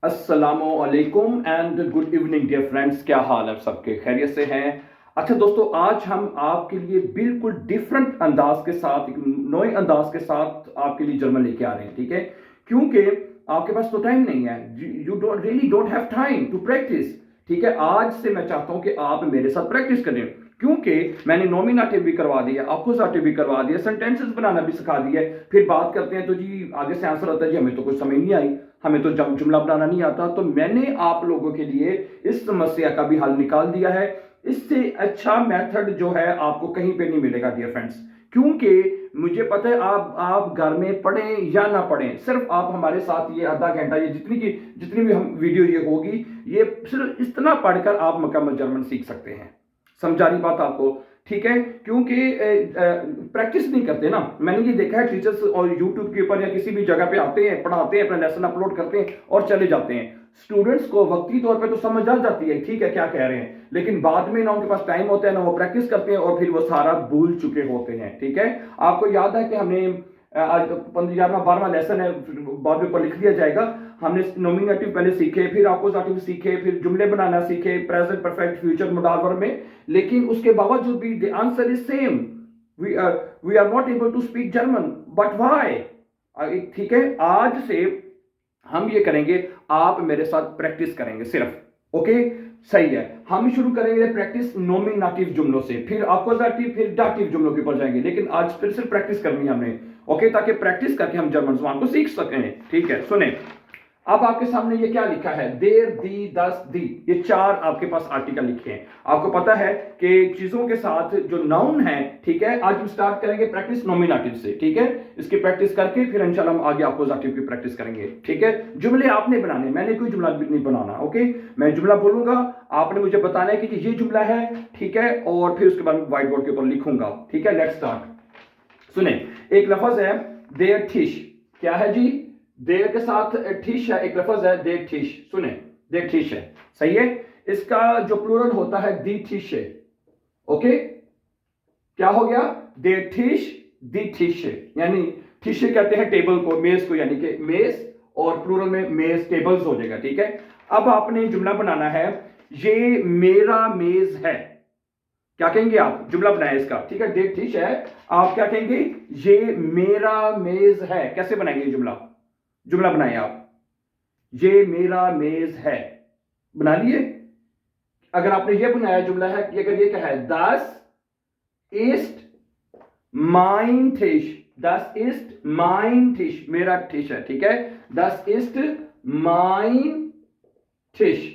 अस्सलामुअलैकुम and good evening dear friends. क्या हाल है सबके? खैरियत से हैं? अच्छा दोस्तों, आज हम आपके लिए बिल्कुल डिफरेंट अंदाज के साथ, एक नए अंदाज के साथ आपके लिए जर्मन लेके आ रहे हैं। ठीक है, क्योंकि आपके पास तो टाइम नहीं है। You don't really don't have time to practice. ठीक है, आज से मैं चाहता हूं कि आप मेरे साथ प्रैक्टिस करें, क्योंकि मैंने नॉमिनेटिव भी करवा दिया, अक्यूजेटिव भी करवा दिया, सेंटेंसेस बनाना भी सिखा दिया। फिर बात करते हैं तो जी आगे से आंसर आता है जी हमें तो कुछ समझ नहीं आई, हमें तो जुमला बनाना नहीं आता। तो मैंने आप लोगों के लिए इस समस्या का भी हल निकाल दिया है। इससे अच्छा मेथड जो है आपको कहीं पे नहीं मिलेगा डियर फ्रेंड्स, क्योंकि मुझे पता है आप घर में पढ़ें या ना पढ़ें, सिर्फ आप हमारे साथ ये आधा घंटा, ये जितनी भी हम वीडियो ये होगी, ये सिर्फ इतना पढ़कर आप मुकम्मल जर्मन सीख सकते हैं। समझा रही बात आपको? ठीक है, क्योंकि प्रैक्टिस नहीं करते ना। मैंने ये देखा है टीचर्स और यूट्यूब के ऊपर या किसी भी जगह पे आते हैं, पढ़ाते हैं, अपना लेसन अपलोड करते हैं और चले जाते हैं। स्टूडेंट्स को वक्ती तौर पे तो समझ आ जाती है, ठीक है क्या कह रहे हैं, लेकिन बाद में ना उनके पास टाइम होता है, ना वो प्रैक्टिस करते हैं और फिर वो सारा भूल चुके होते हैं। ठीक है, आपको याद है कि हमने आज 11वां लेसन है, बाद में ऊपर लिख दिया जाएगा। हमने नॉमिनेटिव पहले सीखे, फिर अक्यूजेटिव सीखे, फिर जुमले बनाना सीखे present perfect future modal verb में। लेकिन उसके बावजूद भी the answer is same, we are not able to speak German, but why? ठीक है, आज से हम ये करेंगे, आप मेरे साथ प्रैक्टिस करेंगे सिर्फ। ओके, सही है। हम शुरू करेंगे प्रैक्टिस नॉमिनेटिव जुमलों से, फिर अक्यूजेटिव, फिर डाटिव जुमलों के ऊपर जाएंगे। लेकिन आज फिर सिर्फ प्रैक्टिस करनी है हमने। ओके, ताकि प्रैक्टिस करके हम जर्मन जुबान को सीख सकें। ठीक है, सुने। अब आपके सामने ये क्या लिखा है? देर, दी, दस, दी, ये चार आपके पास आर्टिकल लिखे हैं। आपको पता है कि चीजों के साथ जो नाउन है, ठीक है, आज हम स्टार्ट करेंगे प्रैक्टिस नॉमिनेटिव से। ठीक है, इसकी प्रैक्टिस करके फिर इंशाल्लाह हम आगे अक्यूजेटिव की प्रैक्टिस करेंगे। ठीक है, जुमले आपने बनाने, मैंने कोई जुमला नहीं बनाना। ओके, मैं जुमला बोलूंगा, आपने मुझे बताना है कि ये जुमला है, ठीक है, और फिर उसके बाद व्हाइट बोर्ड के ऊपर लिखूंगा। ठीक है, लेट्स स्टार्ट। सुने, एक लफ्ज है देर ठिश। क्या है जी? देर के साथ ठिश है, एक लफ्ज है देर ठिश। सुने, देर ठिश है, सही है। इसका जो प्लूरल होता है दी ठिश है। ओके, क्या हो गया? देर ठिश, दी ठिश, यानी ठिश कहते हैं टेबल को, मेज को, यानी कि मेज, और प्लूरल में मेज, टेबल्स हो जाएगा। ठीक है, अब आपने जुमला बनाना है, ये मेरा मेज है। क्या कहेंगे आप? जुमला बनाए इसका। ठीक है, देर ठिश है, आप क्या कहेंगे? ये मेरा मेज है। कैसे बनाएंगे जुमला? जुमला बनाए आप, ये मेरा मेज है, बना लिए। अगर आपने ये बनाया जुमला है, अगर ये क्या है? दस इस्ट माइन टिश, दस इस्ट माइन टिश, मेरा टिश है। ठीक है, दस इस्ट माइन टिश।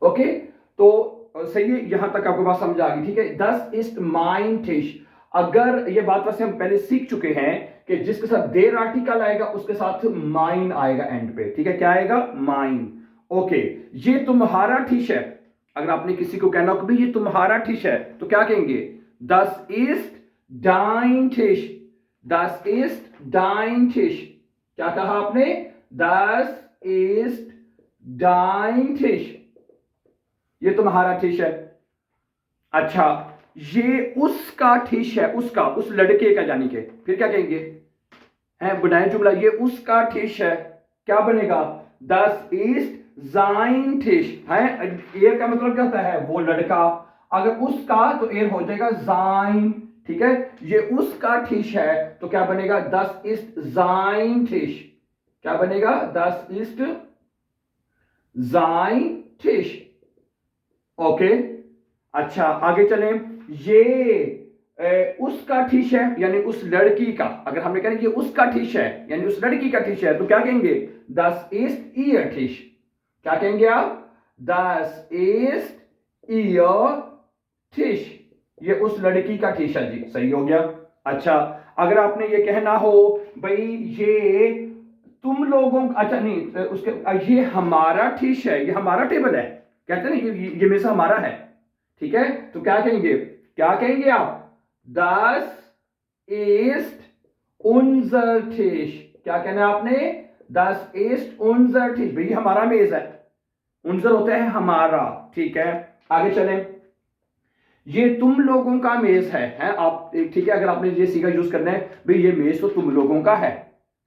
ओके, तो सही है, यहां तक आपको बात समझ आ गई। ठीक है, दस इस्ट माइन टिश। अगर ये बात वैसे हम पहले सीख चुके हैं कि जिसके साथ देर आर्टिकल आएगा उसके साथ माइन आएगा एंड पे। ठीक है, क्या आएगा? माइन। ओके, ये तुम्हारा ठिश है। अगर आपने किसी को कहना हो कि ये तुम्हारा ठिश है, तो क्या कहेंगे? दस इस्ट डाइन ठिश, दस इस्ट डाइन ठिश। क्या कहा आपने? दस इस्ट डाइन ठिश, ये तुम्हारा ठिश है। अच्छा, ये उसका ठिश है, उसका, उस लड़के का, यानी कि फिर क्या कहेंगे? है बनाए जुमला, ये उसका ठिश है। क्या बनेगा? दस इस्ट जाइन ठिश है। एर का मतलब क्या होता है? वो लड़का। अगर उसका तो एर हो जाएगा जाइन। ठीक है, ये उसका ठिश है, तो क्या बनेगा? दस इस्ट जाइन ठिश। क्या बनेगा? दस इस्ट जाइन ठिश। ओके, अच्छा आगे चलें। ये उसका ठिश है, यानी उस लड़की का। अगर हमने कहा ये उसका ठिश है, यानी उस लड़की का ठिश है, तो क्या कहेंगे? दस इस्ट ईयर ठिश। क्या कहेंगे आप? दस इस्ट ईयर ठिश, ये उस लड़की का ठिश है जी। सही हो गया। अच्छा, अगर आपने ये कहना हो भाई ये तुम लोगों, अच्छा नहीं, उसके ये हमारा ठिश है, ये हमारा टेबल है, कहते हैं ना ये में से हमारा है। ठीक है, तो क्या कहेंगे? क्या कहेंगे आप? दस इस्ट उनजर ठिश। क्या कहना है आपने? दस इस्ट उनजर ठिश, भाई हमारा मेज है, उनजर होता है हमारा। ठीक है, आगे चलें। ये तुम लोगों का मेज है आप। ठीक है, अगर आपने ये सीखा यूज करना है, भाई ये मेज तो तुम लोगों का है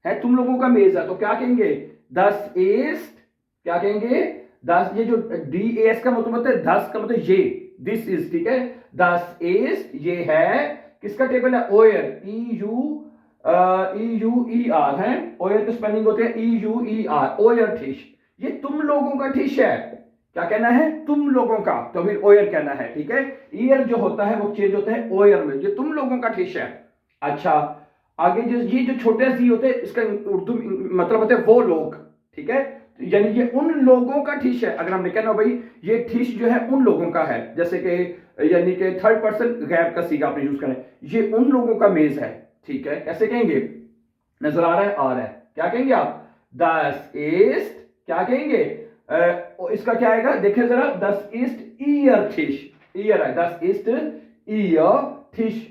तुम लोगों का मेज है, तो क्या कहेंगे? दस ईस्ट क्या कहेंगे, दस, ये जो डी एस का मतलब होता है दस का मतलब ये, दिस इज, ठीक है, दस ईस्ट ये है किसका टेबल है, ओयर, ई यू ई आर है, ओयर के स्पेलिंग होते हैं EUER, ओयर ठिश, ये तुम लोगों का ठिश है, क्या कहना है, तुम लोगों का, तो फिर ओयर कहना है, ठीक है, ईयर जो होता है वो चेंज होता है ओयर में, ये तुम लोगों का ठिश है। अच्छा, आगे जो ये जो छोटे सी होते हैं इसका उर्दू मतलब होता है वो लोग, ठीक है, यानी ये उन लोगों का ठिश है, अगर हमने कहना भाई ये ठिश जो है उन लोगों का है, जैसे कि यानी कि थर्ड पर्सन गैब का सीगा आपने यूज करना है, ये उन लोगों का मेज है, ठीक है, कैसे कहेंगे, नजर आ रहा है, आ रहा है, क्या कहेंगे आप, दस ईस्ट क्या कहेंगे, इसका क्या आएगा, देखिए जरा, दस ईस्ट ईयर ठिश, ईयर है, दस ईस्ट ईयर ठिश,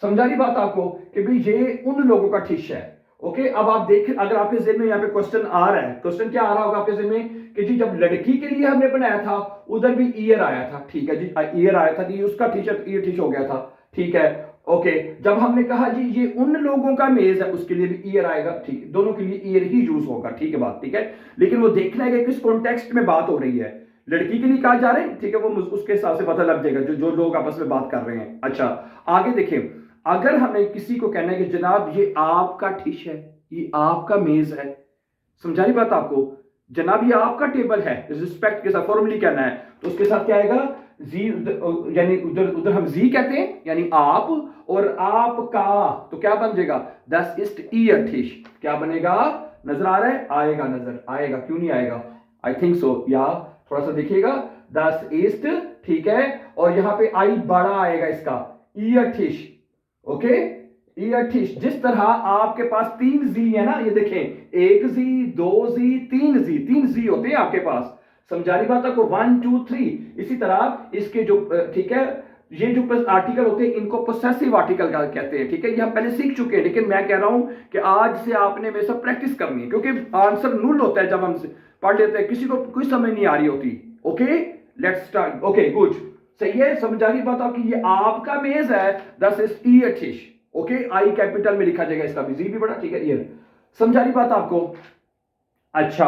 समझा रही बात आपको कि भाई ये उन लोगों का ठिश है। ओके, अब आप देख, अगर आपके ज़हन में यहाँ पे क्वेश्चन आ रहा है, क्वेश्चन क्या आ रहा होगा आपके ज़हन में कि जी जब लड़की के लिए हमने बनाया था उधर भी ईयर आया था, ठीक है जी, ईयर आया था जी, उसका टी शर्ट ईयर ठिश हो गया था, ठीक है, ओके, जब हमने कहा जी ये उन लोगों का मेज है उसके लिए भी ईयर आएगा, ठीक, दोनों के लिए ईयर ही यूज होगा, ठीक है बात, ठीक है, लेकिन वो देखना है कि किस कॉन्टेक्स्ट में बात हो रही है, लड़की के लिए कहा जा रहा है, ठीक है, वो उसके हिसाब से पता लग जाएगा जो जो लोग आपस में बात कर रहे हैं। अच्छा, आगे देखें, अगर हमें किसी को कहना है कि जनाब ये आपका ठिश है, ये आपका मेज है, समझा रही बात आपको, जनाब ये आपका टेबल है, रिस्पेक्ट के साथ फॉर्मली कहना है, तो उसके साथ क्या आएगा, जी, यानी उधर उधर हम जी कहते हैं यानी आप, और आपका तो क्या बन जाएगा, दस ईस्ट ईयर ठिश, क्या बनेगा, नजर आ रहा है, आएगा, नजर आएगा, क्यों नहीं आएगा, आई थिंक सो, या थोड़ा सा देखिएगा, दस ईस्ट, ठीक है, और यहां पे आई बड़ा आएगा इसका, ईयर ठिश, ओके, ईयर ठिश, जिस तरह आपके पास तीन जी है ना, ये देखें, एक जी, दो जी, तीन जी होते हैं आपके पास, समझा रही बात आपको, 1 2 3, इसी तरह इसके जो, ठीक है, ये जो आर्टिकल होते हैं इनको पोसेसिव आर्टिकल कहते हैं, ठीक है, ये हम पहले सीख चुके हैं, लेकिन मैं कह रहा हूं कि आज से आपने मेरे साथ प्रैक्टिस करनी है, क्योंकि आंसर नुल होता है जब हम पढ़ लेते हैं, किसी को कोई समझ नहीं आ रही होती। Okay, let's start, okay good, सही है, समझ आ रही बात आपकी, ये आपका मेज है, दस इज ईयर ठिश, ओके, आई कैपिटल में लिखा जाएगा, इसका भी जी भी बड़ा, ठीक है, ईयर, समझा रही बात आपको। अच्छा,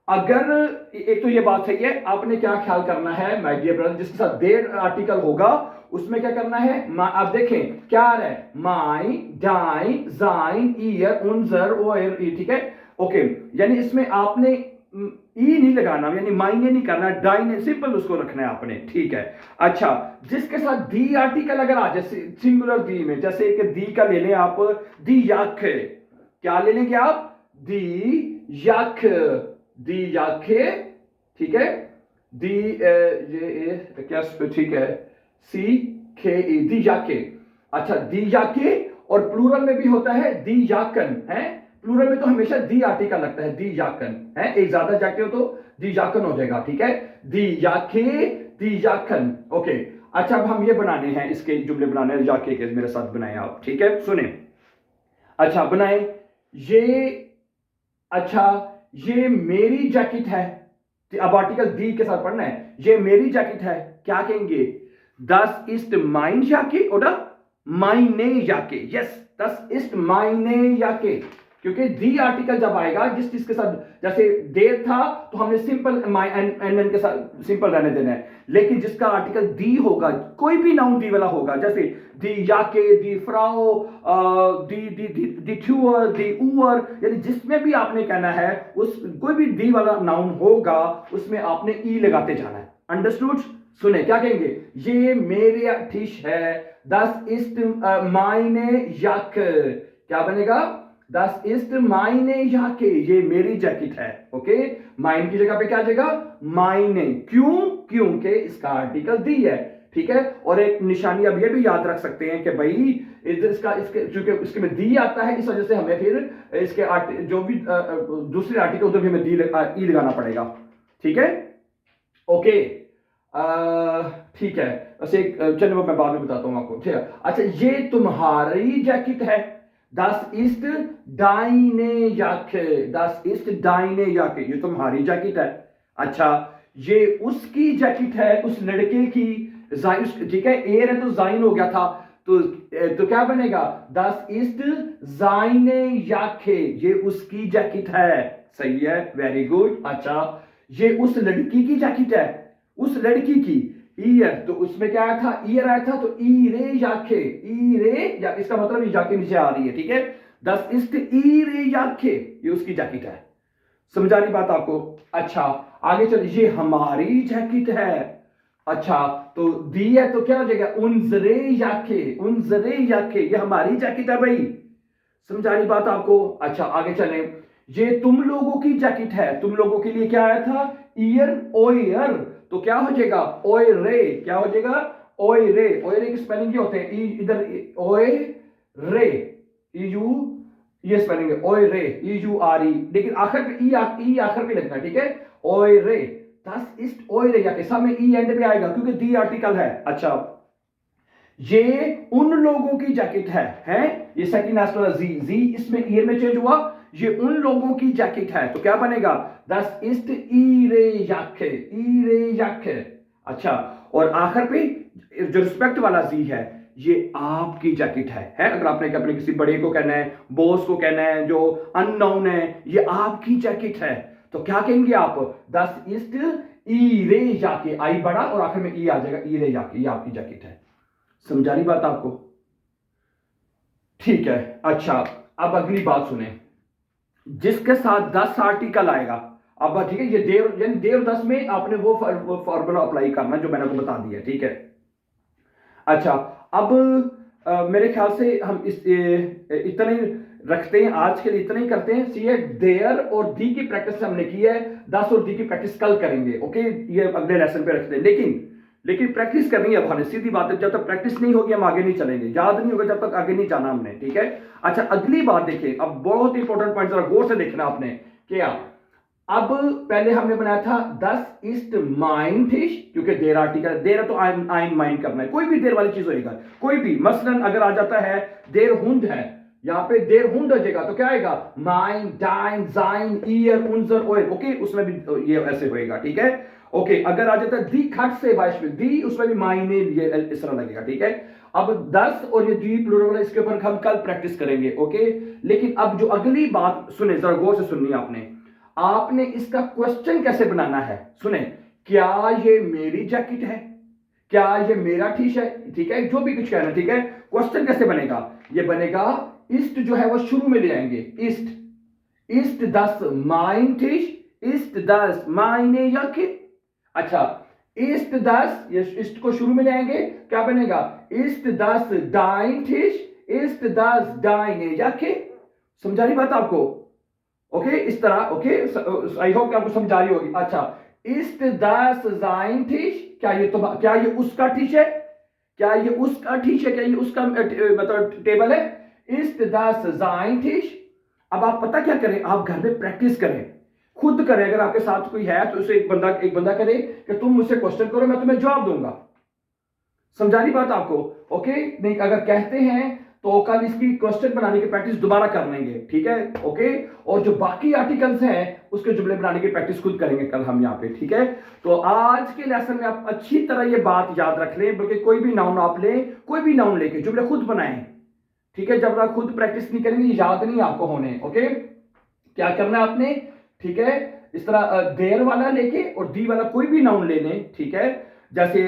अगर एक तो ये बात सही है, आपने क्या ख्याल करना है माय डियर ब्रदर, जिसके साथ देर आर्टिकल होगा उसमें क्या करना है, आप देखें क्या आ रहा है, माई, डाइन, जाइन, ईयर, उनजर, ओयर, ठीक है, ओके, यानी इसमें आपने ई नहीं लगाना, यानी माइने नहीं करना, डाइन सिंपल उसको रखना है आपने, ठीक है। अच्छा, जिसके साथ दी आर्टिकल अगर आ जाए सिंगुलर दी में, जैसे कि दी का ले लें आप, दी याक, क्या ले लेंगे आप, दी याक, दी याके, ठीक है, दी ये क्या, ठीक है, सी के ई, दी याके, अच्छा, दी याके, और प्लूरल में भी होता है दी याकन, है, प्लूरल में तो हमेशा दी आर्टिकल लगता है, दी याकन है, एक ज्यादा जाके हो तो दी याकन हो जाएगा, ठीक है, दी याके, दी याकन, ओके। अच्छा, अब हम ये बनाने हैं, इसके जुमले बनाने हैं, जाके के मेरे साथ बनाए आप, ठीक है, सुने, अच्छा बनाए ये, अच्छा ये मेरी जैकेट है, अब आर्टिकल दी के साथ पढ़ना है, ये मेरी जैकेट है, क्या कहेंगे, दस इस्ट माइन जाके, oder माइने जाके, यस, दस इस्ट माइने जाके, क्योंकि दी आर्टिकल जब आएगा जिस चीज के साथ, जैसे देर था तो हमने सिंपल माई एन के साथ सिंपल रहने देना है, लेकिन जिसका आर्टिकल दी होगा, कोई भी नाउन दी वाला होगा, जैसे दी याके, दी फ्राओ, दी दी दी दी थ्यूअर, दी ऊअर, यानी जिसमें भी आपने कहना है, उस कोई भी दी वाला नाउन होगा उसमें आपने ई लगाते जाना है, अंडरस्टूड। सुने क्या कहेंगे, ये मेरे ठिश है, दस इस्ट माइने याक, क्या बनेगा, दस इस्ट माइने याके, ये मेरी जैकेट है, ओके, माइन की जगह पे क्या आ जाएगा, माइने, क्यों, क्योंकि इसका आर्टिकल दी है, ठीक है, और एक निशानी अब ये भी याद रख सकते हैं कि भाई इसका इसके चूंकि इसके में दी आता है, इस वजह से हमें फिर इसके जो भी दूसरे आर्टिकल उधर भी हमें दी ई लगाना पड़ेगा, ठीक है, ओके, ठीक है, वैसे चलो वो मैं बाद में बताता हूं आपको, ठीक है। अच्छा, ये तुम्हारी जैकेट है, दस इस्ट डाइने याके, दस इस्ट डाइने याके, ये तुम्हारी जैकेट है। अच्छा, ये उसकी जैकेट है, उस लड़के की, ठीक है, एर है तो जाइन हो गया था, तो क्या बनेगा, दस इस्ट जाइने याके, ये उसकी जैकेट है, सही है, वेरी गुड। अच्छा, ये उस लड़की की जैकेट है, उस लड़की की। ईयर, तो उसमें क्या आया था, ईयर आया था, तो ई रे याखे, ई रे या, इसका मतलब ये जाके नीचे आ रही है, ठीक है। दस इस्ट ई रे याखे, ये उसकी जैकेट है। समझा रही बात आपको? अच्छा, आगे चल, ये हमारी जैकेट है। अच्छा, तो दी है तो क्या हो जाएगा, उनजरे याखे, उनजरे याखे, ये हमारी जैकेट है भाई। समझा रही बात आपको? अच्छा, आगे चले, ये तुम लोगों की जैकेट है, तुम लोगों के लिए क्या आया था, ईयर ओयर, तो क्या हो जाएगा, ओए रे, क्या हो जाएगा, ओए रे। ओए रे की स्पेलिंग ये होते हैं, इधर ओए रे, यू, ये स्पेलिंग है ओए रे, यू आर ई, लेकिन आखिर पे ई आखिर पे लगना है, ठीक है, ओए रे। दस इस्ट ओए रे, या सामने ई एंड पे आएगा क्योंकि दी आर्टिकल है। अच्छा, ये उन लोगों की जैकेट है, ये सेकंड नेशनल जी, जी इसमें ईयर में चेंज हुआ, ये उन लोगों की जैकेट है, तो क्या बनेगा, दस इस्ट ई रे याखे, ई रे याखे। अच्छा, और आखिर पे जो रिस्पेक्ट वाला जी है, ये आपकी जैकेट है। अगर आपने अपने किसी बड़े को कहना है, बॉस को कहना है, जो अननोन है, ये आपकी जैकेट है, तो क्या कहेंगे आप, दस इस्ट ई रे याके, आई बड़ा और आखिर में ई आ जाएगा, ई रे याके, ये आपकी जैकेट है। समझा रही बात आपको? ठीक है। अच्छा, अब अगली बात सुने, जिसके साथ 10 आर्टिकल आएगा, अब ठीक है, ये देव यानी देव 10 में आपने वो फॉर्मूला अप्लाई करना जो मैंने आपको बता दिया, ठीक है। अच्छा, अब मेरे ख्याल से हम इतना ही रखते हैं आज के लिए, इतना ही करते हैं। सी है देयर और दी की प्रैक्टिस हमने की है, 10 और दी की प्रैक्टिस कल करेंगे, ओके, ये अगले लेसन पे रखते हैं। लेकिन प्रैक्टिस करनी है भाई, सीधी बात है, जब तक प्रैक्टिस नहीं होगी हम आगे नहीं चलेंगे, याद नहीं होगा जब तक आगे नहीं जाना हमने, ठीक है। अच्छा, अगली बात देखिए, अब बहुत इंपॉर्टेंट पॉइंट, जरा गौर से देखना आपने, क्या अब पहले हमने बनाया था 10 ईस्ट माइन फिश, क्योंकि देर आर्टिकल, देर है तो आइन माइन करना है, कोई भी देर वाली चीज होएगा, कोई भी, मसलन अगर आ जाता है देर हुंड है, यहां पे देर हुंड हो जाएगा, तो क्या आएगा, माइन डाइन जाइन ईयर उनजर ओए, ओके, उसमें भी ये ऐसे होएगा, ठीक है। ओके, अगर आ जाता है दी खट से बारिश में, दी, उसमें भी मायने ये इस तरह लगेगा, ठीक है। अब 10 और ये दी प्लूरल, इसके ऊपर हम कल प्रैक्टिस करेंगे, ओके। लेकिन अब जो अगली बात सुने, जरा गौर से सुननी आपने इसका क्वेश्चन कैसे बनाना है, सुने, क्या ये मेरी जैकेट है, क्या ये मेरा टीश है, ठीक है, जो भी कुछ कहना, ठीक है। क्वेश्चन कैसे बनेगा, ये बनेगा, ईस्ट जो है वो शुरू में ले आएंगे, ईस्ट, ईस्ट 10 माइन टीश, ईस्ट 10 मायने जैकेट। अच्छा, ईस्ट 10, ये ईस्ट को शुरू में ले आएंगे, क्या बनेगा, ईस्ट 10 डाइन टीश, ईस्ट 10 डाइन जैकेट। समझा रही बात आपको? ओके, इस तरह, ओके, आई होप कि आपको समझा रही होगी। अच्छा, ईस्ट 10 जाइन टीश, क्या ये उसका टीश है, क्या ये उसका टीश है, क्या ये उसका मतलब टेबल है, ईस्ट 10 जाइन टीश। अब आप पता क्या करें, आप घर में प्रैक्टिस करें, खुद करें, अगर आपके साथ कोई है तो उसे एक बंदा करे कि तुम मुझसे क्वेश्चन करो, मैं तुम्हें जवाब दूंगा। समझा रही बात आपको? ओके, नहीं अगर कहते हैं तो कल इसकी क्वेश्चन बनाने की प्रैक्टिस दोबारा कर लेंगे, ठीक है, ओके। और जो बाकी आर्टिकल्स हैं उसके जुमले बनाने की प्रैक्टिस खुद करेंगे कल हम यहाँ पे, ठीक है। तो आज के लेसन में आप अच्छी तरह ये बात याद रख लें, बल्कि कोई भी नाउन आप लें, कोई भी नाउन लेके जुमले खुद बनाएं, ठीक है। जब आप खुद प्रैक्टिस नहीं करेंगे याद नहीं आपको होने, ओके। क्या करना है आपने, ठीक है, इस तरह देर वाला लेके और दी वाला कोई भी नाउन ले लें, ठीक है। जैसे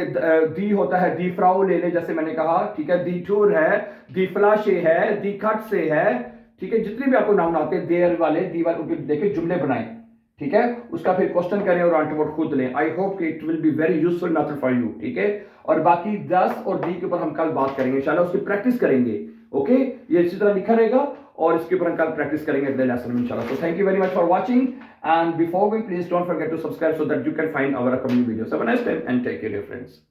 दी होता है, दी फ्राउ ले ले, जैसे मैंने कहा, ठीक है, दी टूर है, दी फ्लाशे है, दी खट से है, ठीक है। जितने भी आपको नाउन आते हैं देर वाले, दी वाले, उनके लेके जुमले बनाएं, ठीक है। उसका फिर क्वेश्चन करें और आंसर खुद लें। आई होप कि it will be very useful method for you, ठीक है। और बाकी 10 और दी के ऊपर हम कल बात करेंगे इंशाल्लाह, उसकी प्रैक्टिस करेंगे, ओके। ये इसी तरह लिखा रहेगा और इसके ऊपर हम कल प्रैक्टिस करेंगे अगले लेसन में इंशाल्लाह। So thank you very much for watching, and before we please don't forget to subscribe so that you can find our upcoming videos. Have a nice time and take care dear friends.